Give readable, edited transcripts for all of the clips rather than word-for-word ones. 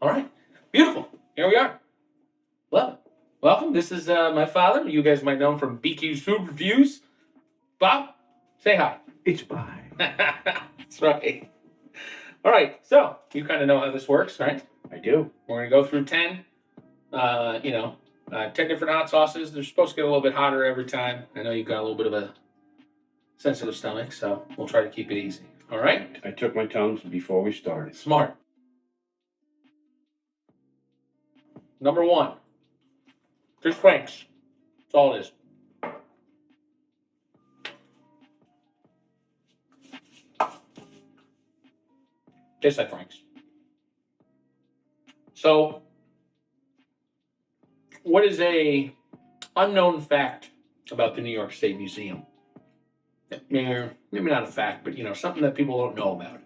All right. Beautiful. Here we are. Love it. Welcome. This is my father. You guys might know him from BQ's Food Reviews. Bob, say hi. It's pie. That's right. All right. So you kind of know how this works, right? I do. We're going to go through 10, 10 different hot sauces. They're supposed to get a little bit hotter every time. I know you've got a little bit of a sensitive stomach, so we'll try to keep it easy. All right? I took my Tums before we started. Smart. Number 1. Just Frank's. That's all it is. Tastes like Frank's. So, what is a unknown fact about the New York State Museum? Maybe not a fact, but something that people don't know about it.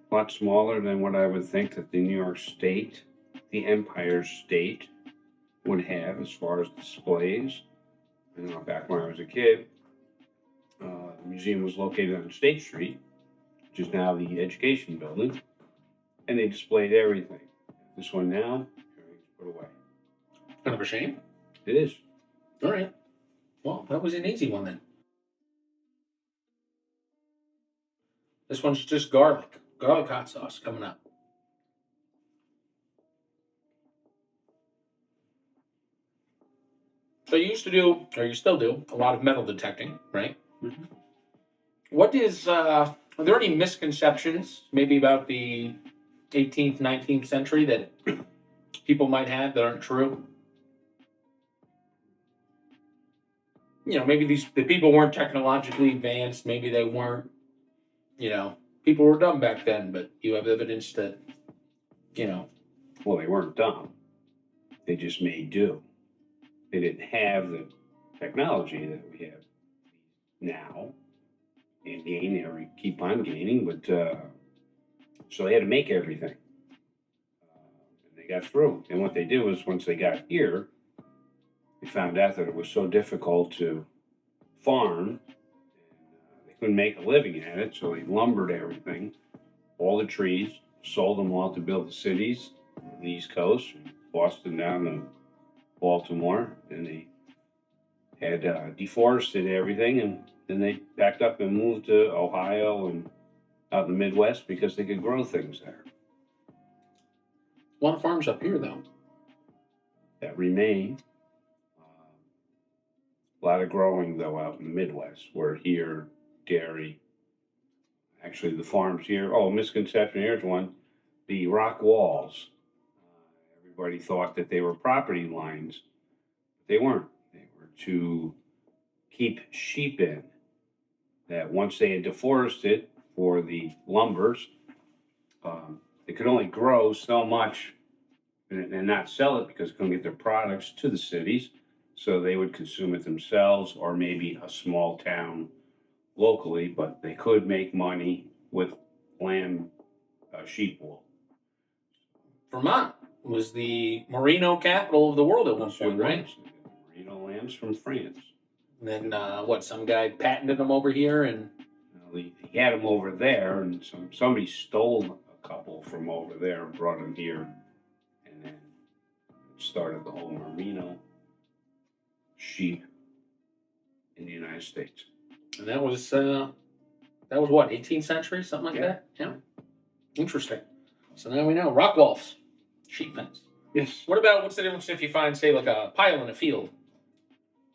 A lot smaller than what I would think that the New York State, the Empire State, would have as far as displays. Back when I was a kid, the museum was located on State Street, which is now the Education Building, and they displayed everything. This one now, everything's put away. Kind of a shame. It is. All right. Well, that was an easy one then. This one's just garlic. Garlic hot sauce coming up. So you used to do, or you still do, a lot of metal detecting, right? Mm-hmm. What is, are there any misconceptions maybe about the 18th, 19th century that people might have that aren't true? Maybe the people weren't technologically advanced. Maybe they weren't, people were dumb back then, but you have evidence that, Well, they weren't dumb. They just made do. They didn't have the technology that we have now and gain or keep on gaining, but so they had to make everything. And they got through. And what they did was once they got here, they found out that it was so difficult to farm, and they couldn't make a living at it, so they lumbered everything, all the trees, sold them all to build the cities on the East Coast, from Boston down to Baltimore, and they had deforested everything, and then they packed up and moved to Ohio and out in the Midwest because they could grow things there. A lot of farms up here, though. That remain. A lot of growing, though, out in the Midwest, where here, dairy. Actually, the farms here, misconception, here's one. The rock walls. Everybody thought that they were property lines. They weren't. They were to keep sheep in. That once they had deforested for the lumbers, they could only grow so much and not sell it because they couldn't get their products to the cities. So they would consume it themselves or maybe a small town locally, but they could make money with lamb, sheep wool. Vermont was the merino capital of the world at one point, right? Merino lambs from France. And then some guy patented them over here, and he had them over there, and somebody stole a couple from over there and brought them here, and then started the whole merino sheep in the United States. And that was what, 18th century, something like that? Yeah. Interesting. So now we know. Rock walls, sheep pens. Yes. What's the difference if you find, say, like a pile in a field?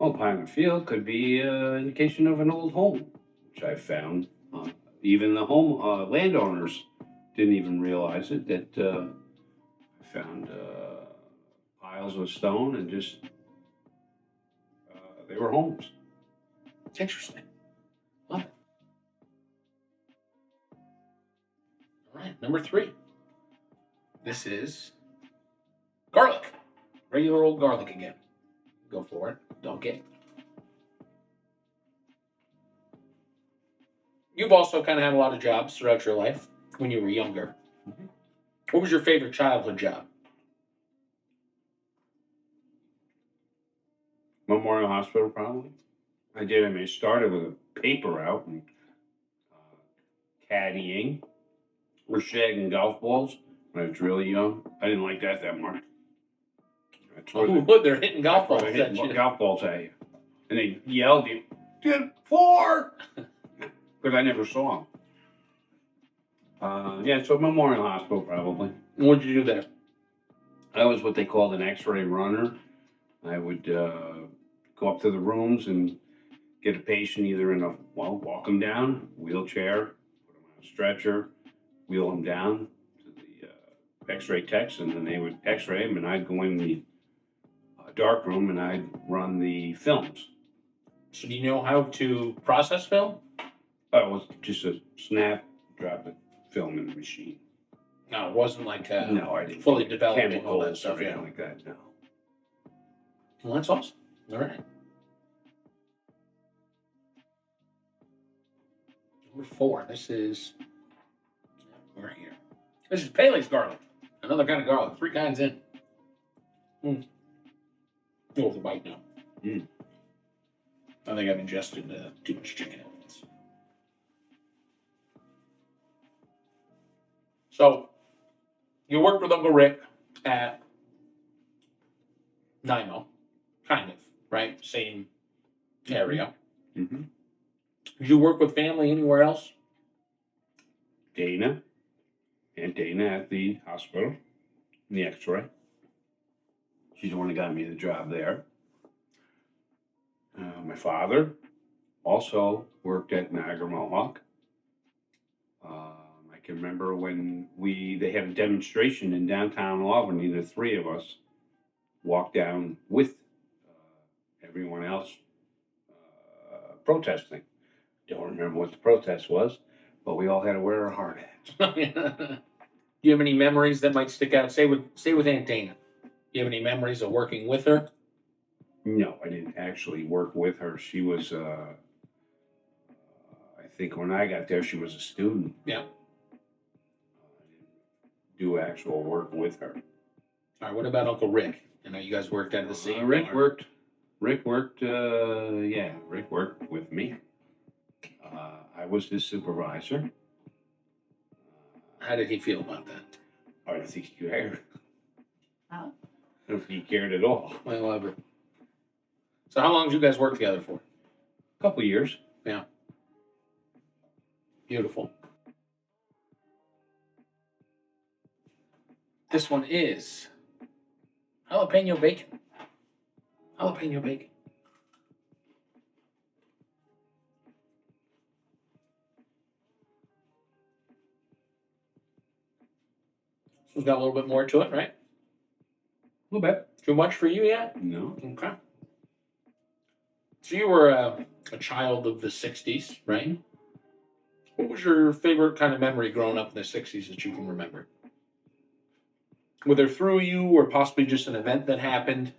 Well, pile in a field could be an indication of an old home, which I found. Even the home landowners didn't even realize it, that I found piles of stone and just they were homes. Interesting. Love it. All right, number 3. This is garlic. Regular old garlic again. Go for it. Don't get. You've also kind of had a lot of jobs throughout your life when you were younger. Mm-hmm. What was your favorite childhood job? Memorial Hospital, probably. I started with a paper route and caddying were shagging golf balls when I was really young. I didn't like that much. That's where Who would? They're hitting golf balls they're at hitting you. golf balls at you. And they yelled, "You did 4!" Because I never saw them. Yeah, so Memorial Hospital probably. What'd you do there? I was what they called an X-ray runner. I would go up to the rooms and get a patient either walk them down, wheelchair, put them on a stretcher, wheel them down to the X-ray techs, and then they would X-ray them, and I'd go in the dark room and I'd run the films. So do you know how to process film? It was just a snap, drop it, film in the machine. No, it wasn't like No, I didn't. fully developed and all Chemicals that stuff. or anything Yeah. like that. No. Well, that's awesome. All right. Number 4. This is right here. This is Pele's garlic. Another kind of garlic. 3 kinds in. Oh, the bite now. I think I've ingested too much chicken at once. So, you worked with Uncle Rick at Nimo, kind of, right? Same area. Mm-hmm. Did you work with family anywhere else? Dana at the hospital, in the X-ray. She's the one that got me the job there. My father also worked at Niagara Mohawk. I can remember when they had a demonstration in downtown Albany. The 3 of us walked down with everyone else protesting. Don't remember what the protest was, but we all had to wear our hard hats. Do you have any memories that might stick out? Say with Aunt Dana. Do you have any memories of working with her? No, I didn't actually work with her. She was, I think when I got there, she was a student. Yeah. I didn't do actual work with her. All right. What about Uncle Rick? I know you guys worked at the same. Rick worked. Rick worked with me. I was his supervisor. How did he feel about that? I don't think he cared. Huh? I don't think he cared at all. Well, ever. So how long did you guys work together for? A couple years. Yeah. Beautiful. This one is jalapeno bacon. Jalapeno bacon. This one's got a little bit more to it, right? A little bit. Too much for you yet? No. Okay. So you were a child of the 60s, right? What was your favorite kind of memory growing up in the 60s that you can remember? Whether through you or possibly just an event that happened?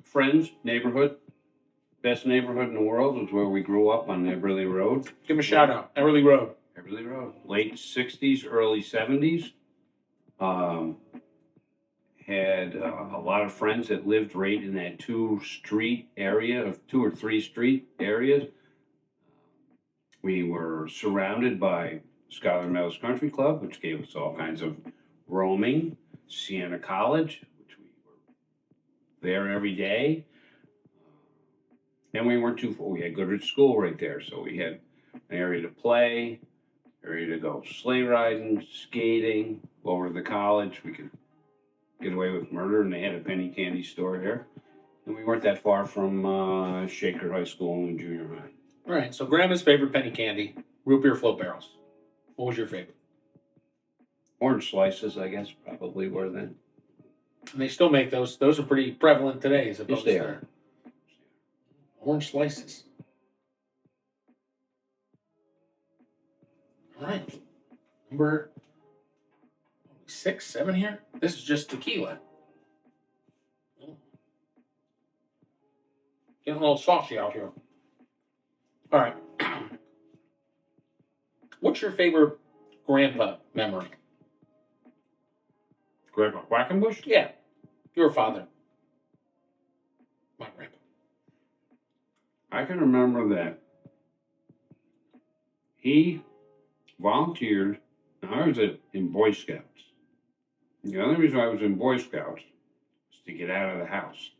Friends, neighborhood. Best neighborhood in the world was where we grew up on Everly Road. Give him a shout out. Everly Road. Everly Road. Late 60s, early 70s. Had a lot of friends that lived right in that 2 or 3 street areas. We were surrounded by Scholar Meadows Country Club, which gave us all kinds of roaming. Siena College, which we were there every day. And we weren't too far. We had Goodrich School right there, so we had an area to play, area to go sleigh riding, skating, go over to the college. We could get away with murder, and they had a penny candy store there. And we weren't that far from Shaker High School and junior high. All right, so Grandma's favorite penny candy, root beer float barrels. What was your favorite? Orange slices, I guess, probably were then. And they still make those. Those are pretty prevalent today, as opposed they to are. orange slices. All right, number 6, 7 here. This is just tequila. Getting a little saucy out here. All right. What's your favorite grandpa memory? Grandpa Quackenbush? Yeah, your father. My grandpa. I can remember that he volunteered Now, I was in Boy Scouts. The only reason I was in Boy Scouts was to get out of the house.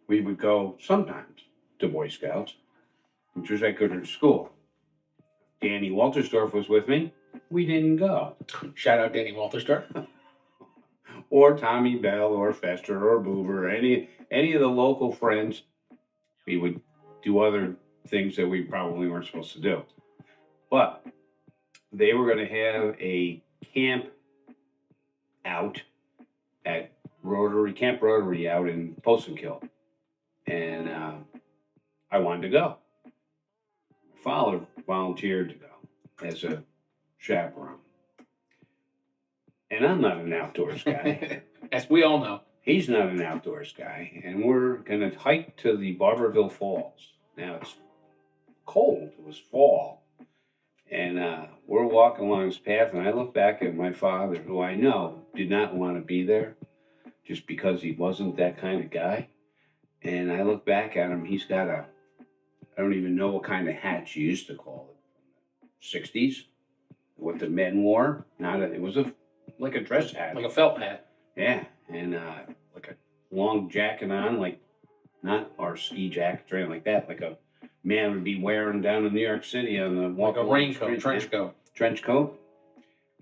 We would go sometimes to Boy Scouts, which was I go to school. Danny Waltersdorf was with me. We didn't go. Shout out Danny Waltersdorf. Or Tommy Bell or Fester or Boober, any of the local friends. We would do other things that we probably weren't supposed to do. But they were going to have a camp out at Camp Rotary out in Postonkill. And I wanted to go. My father volunteered to go as a chaperone. And I'm not an outdoors guy. As we all know. He's not an outdoors guy. And we're going to hike to the Barberville Falls. Now it's cold. It was fall. And we're walking along this path, and I look back at my father, who I know did not want to be there just because he wasn't that kind of guy. And I look back at him, he's got I don't even know what kind of hat you used to call it. 60s? What the men wore? It was like a dress hat. Like a felt hat. Yeah, and like a long jacket on, like not our ski jackets or anything like that, like a man would be wearing down in New York City on the Like a raincoat, trench coat. Trench coat.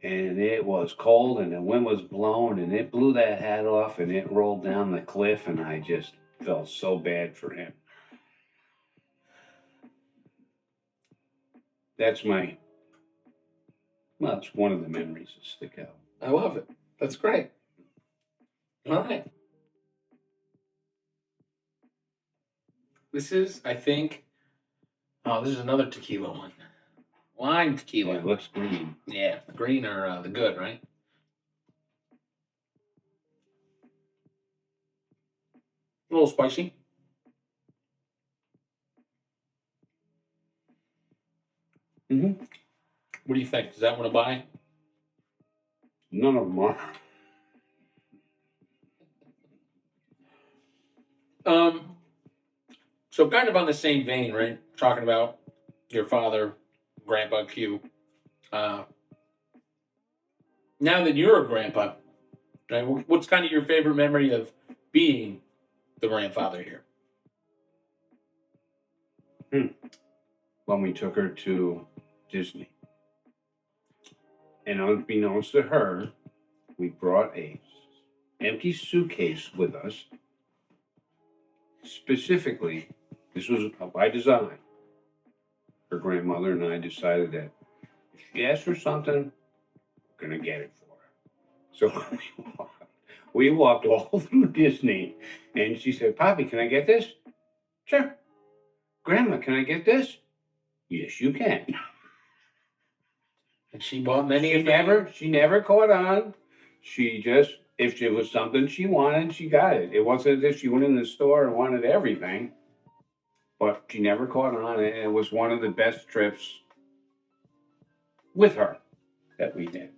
And it was cold and the wind was blowing and it blew that hat off and it rolled down the cliff and I just felt so bad for him. It's one of the memories that stick out. I love it. That's great. All right. This is, I think, this is another tequila one. Lime tequila. Yeah, it looks green. Yeah, the green are the good, right? A little spicy. Mm-hmm. What do you think? Does that one a buy? None of them are. So kind of on the same vein, right? Talking about your father, Grandpa Q. Now that you're a grandpa, right, what's kind of your favorite memory of being the grandfather here? When we took her to Disney. And unbeknownst to her, we brought a empty suitcase with us. Specifically, this was by design. Her grandmother and I decided that if she asked for something, we're going to get it for her. So we walked all through Disney, and she said, "Poppy, can I get this?" "Sure." "Grandma, can I get this?" "Yes, you can." And she bought many She never caught on. She just, if it was something she wanted, she got it. It wasn't as if she went in the store and wanted everything. But she never caught on, and it was one of the best trips with her that we did.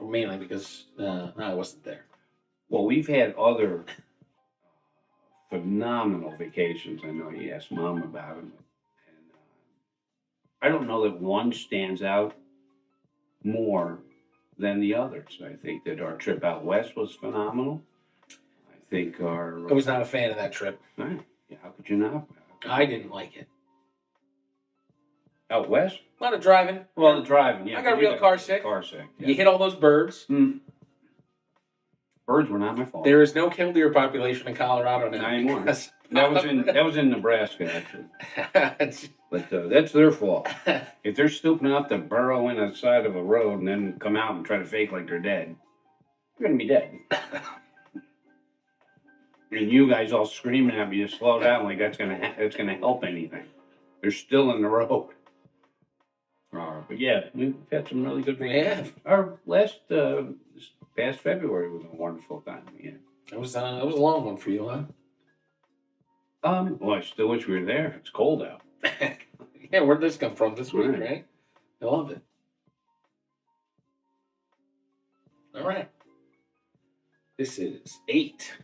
Mainly because I wasn't there. Well, we've had other phenomenal vacations. I know you asked Mom about them. And I don't know that one stands out more than the others. I think that our trip out west was phenomenal. I think I was not a fan of that trip. Yeah, how could you not? I didn't like it. Out west? A lot of driving. Well, the driving, yeah. I got real car sick. Car sick. Yeah. You hit all those birds. Birds were not my fault. There is no killdeer population in Colorado now. Not anymore. That was in Nebraska, actually. But that's their fault. If they're stupid enough to burrow in the side of a road and then come out and try to fake like they're dead, they're gonna be dead. And you guys all screaming at me to slow down like that's gonna help anything. They're still in the road. But yeah, we've had some really good vacations. Yeah. Our last this past February was a wonderful time. Yeah. It was a long one for you, huh? Well, I still wish we were there. It's cold out. Yeah, where'd this come from this week, Right. right? I love it. All right. This is 8.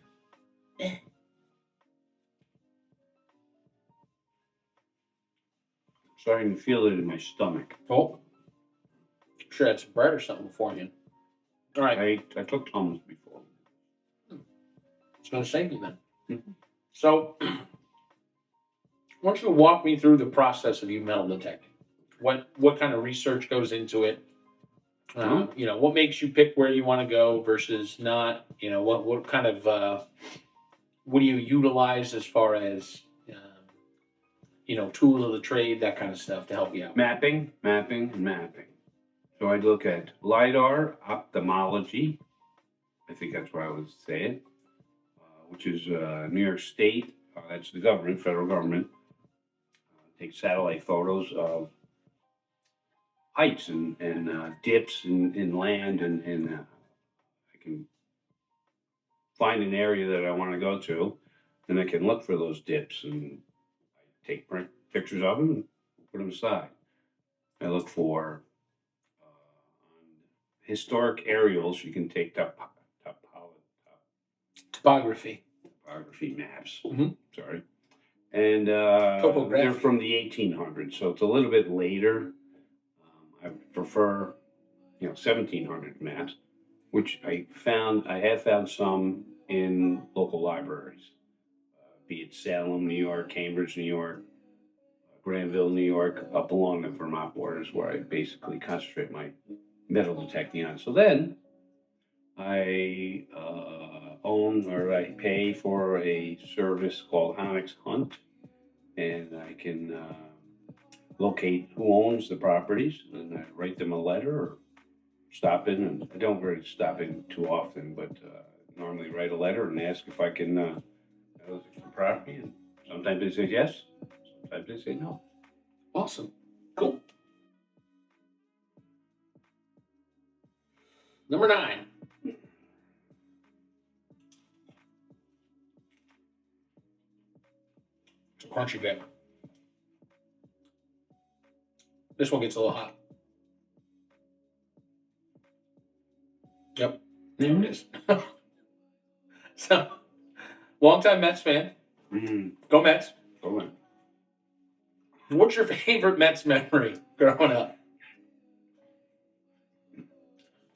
Starting to feel it in my stomach. Oh, Sure, had some bread or something for you. All right, I took Tums before. it's going to save you then. Mhm. So, why don't you walk me through the process of you metal detecting? What kind of research goes into it? You know, what makes you pick where you want to go versus not? You know, what kind of what do you utilize as far as you know, tools of the trade, that kind of stuff to help you out? Mapping. So I'd look at LiDAR ophthalmology. I think that's what I would say it, which is New York State. That's the government, federal government. Take satellite photos of heights and dips in land, and I can find an area that I want to go to, and I can look for those dips and take pictures of them and put them aside. I look for historic aerials. You can take Topography. topography maps. Mhm. Sorry. And Topography. they're from the 1800s, so it's a little bit later. I prefer, 1700 maps, which I have found some in local libraries, be it Salem, New York, Cambridge, New York, Granville, New York, up along the Vermont borders, where I basically concentrate my metal detecting on. So then I own or I pay for a service called Onyx Hunt, and I can locate who owns the properties, and I write them a letter or stop in. And I don't really stop in too often, but normally write a letter and ask if I can look at the property. And sometimes they say yes, sometimes they say no. Awesome. Cool. Number 9. It's a crunchy bit. This one gets a little hot. Yep. There it is. So, longtime Mets fan. Go Mets. Go on. What's your favorite Mets memory growing up?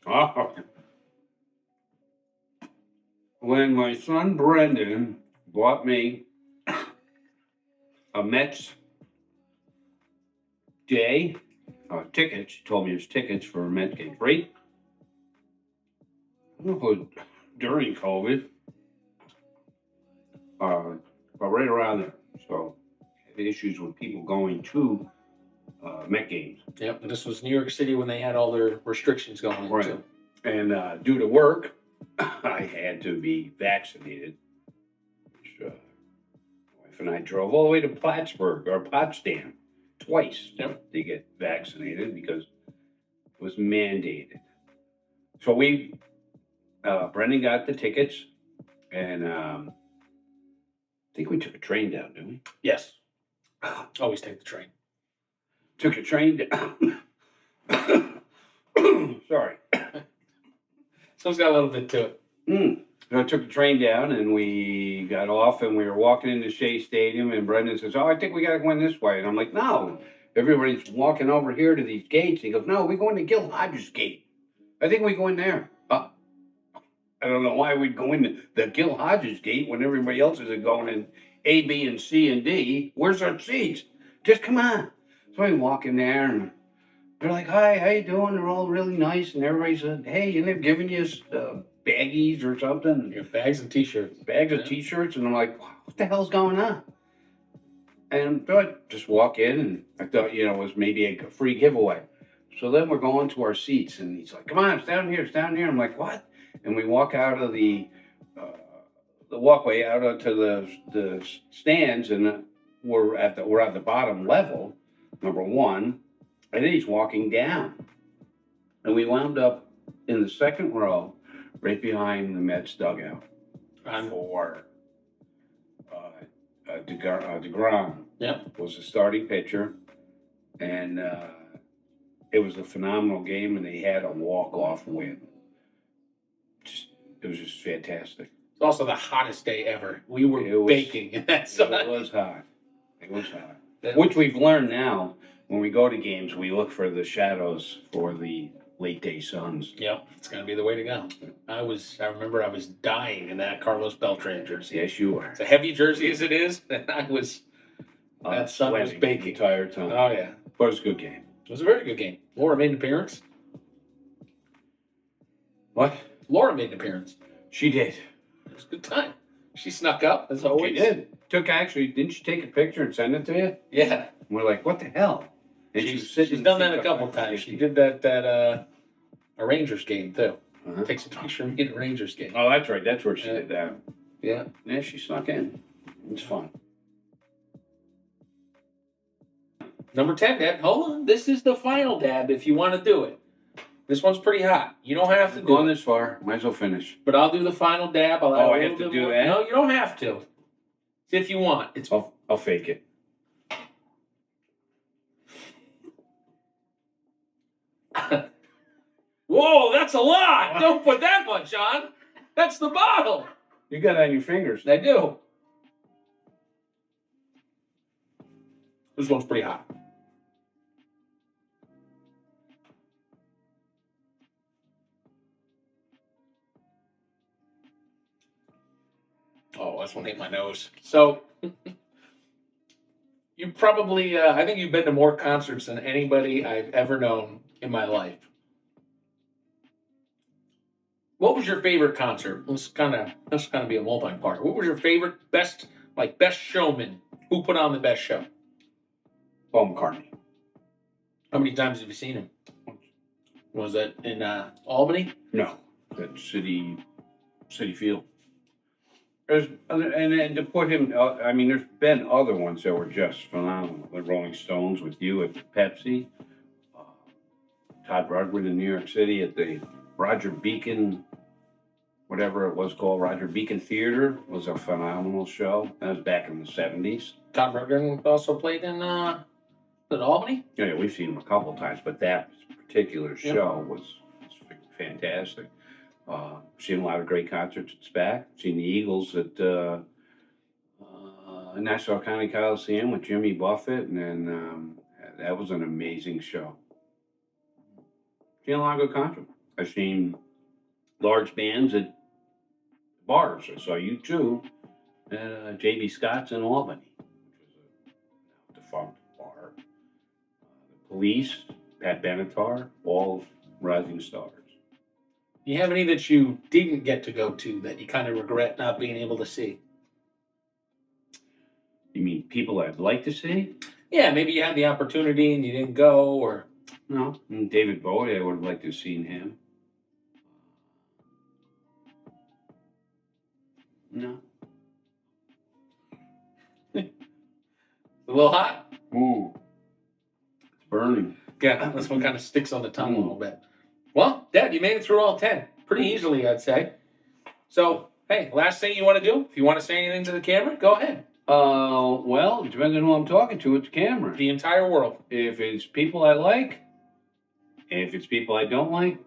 Oh. When my son Brendan bought me a Mets day tickets, he told me it was tickets for a Mets game, right? I don't know if it was during COVID, but right around there. So, had issues with people going to Met games. Yep. And this was New York City when they had all their restrictions going on. Right. Too. And due to work, I had to be vaccinated. Which, my wife and I drove all the way to Plattsburgh or Potsdam twice to get vaccinated because it was mandated. So Brendan got the tickets, and I think we took a train down, didn't we? Yes. Always take the train. Took a train down. Sorry. So it's got a little bit to it. So I took the train down, and we got off, and we were walking into Shea Stadium, and Brendan says, "Oh, I think we got to go in this way." And I'm like, "No, everybody's walking over here to these gates." He goes, "No, we're going to Gil Hodges Gate. I think we go in there." I don't know why we'd go in the Gil Hodges Gate when everybody else is going in A, B, and C, and D. Where's our seats? Just come on. So we walk in there, and they're like, "Hi, how you doing?" They're all really nice, and everybody said, "Hey," and they're giving you baggies or something. Yeah, bags and T-shirts. Bags of T-shirts, and I'm like, "What the hell's going on?" And so I just walk in, and I thought, it was maybe a free giveaway. So then we're going to our seats, and he's like, "Come on, it's down here, it's down here." I'm like, "What?" And we walk out of the walkway out onto the stands, and we're at the bottom level, number one, and then he's walking down, and we wound up in the second row, right behind the Mets dugout, for DeGrom. Yep. Was the starting pitcher, and it was a phenomenal game, and they had a walk-off win. It was just fantastic. It's also the hottest day ever. We were baking in that sun. It was hot. Which we've learned now, when we go to games, we look for the shadows for the late day suns. Yep, it's gonna be the way to go. I remember I was dying in that Carlos Beltran jersey. Yes, you are. It's a heavy jersey as it is, and that sun was Sweating baking. the entire time. Oh yeah, But it was a good game. it was a very good game. Laura made an appearance. What? Laura made an appearance. She did. It was a good time. She snuck up as always. She did. Didn't she take a picture and send it to you? Yeah, And we're like, what the hell? And she's sitting done in that the a couple times. She did that a Rangers game too. Uh-huh. Takes a picture of me in a Rangers game. Oh, that's right. That's where she Yeah. did that. Yeah. Yeah, she snuck in. It's fun. Number 10, Dad. Hold on. This is the final dab if you want to do it. This one's pretty hot. You don't have to do Gone it. this far. Might as well finish. But I'll do the final dab. I'll add Oh, a I little have to bit do more. that? No, you don't have to. If you want. It's I'll fake it. Whoa, that's a lot. Don't put that much on. That's the bottle. You got it on your fingers. I do. This one's pretty hot. Oh, this one hit my nose. So, you probably, I think you've been to more concerts than anybody I've ever known in my life. What was your favorite concert? Let's kind of be a multi-part. What was your favorite, best showman? Who put on the best show? Paul McCartney. How many times have you seen him? Was that in Albany? No, at City Field. There's and to put him, I mean, there's been other ones that were just phenomenal. The Rolling Stones with you at Pepsi, Todd Rundgren in New York City at the Roger Beacon, whatever it was called, Roger Beacon Theater was a phenomenal show. That was back in the 70s. Todd Rundgren also played in Albany. Yeah, we've seen him a couple of times, but that particular show was fantastic. Seen a lot of great concerts at SPAC. Seen the Eagles at Nassau County Coliseum with Jimmy Buffett, and then that was an amazing show. Seen a lot of good concerts. I've seen large bands at bars. I saw you too at J.B. Scott's in Albany, which was a defunct bar. The Police, Pat Benatar, all rising stars. Do you have any that you didn't get to go to that you kind of regret not being able to see? You mean people I'd like to see? Yeah, maybe you had the opportunity and you didn't go, or No. And David Bowie, I would have liked to have seen him. No. a little hot. Ooh. It's burning. Yeah, this one kind of sticks on the tongue a little bit. Well, Dad, you made it through all 10 pretty easily, I'd say. So, hey, last thing you want to do? If you want to say anything to the camera, go ahead. Well, it depends on who I'm talking to. It's the camera. The entire world. If it's people I like, if it's people I don't like,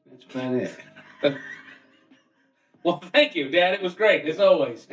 that's about it. Well, thank you, Dad. It was great, as always.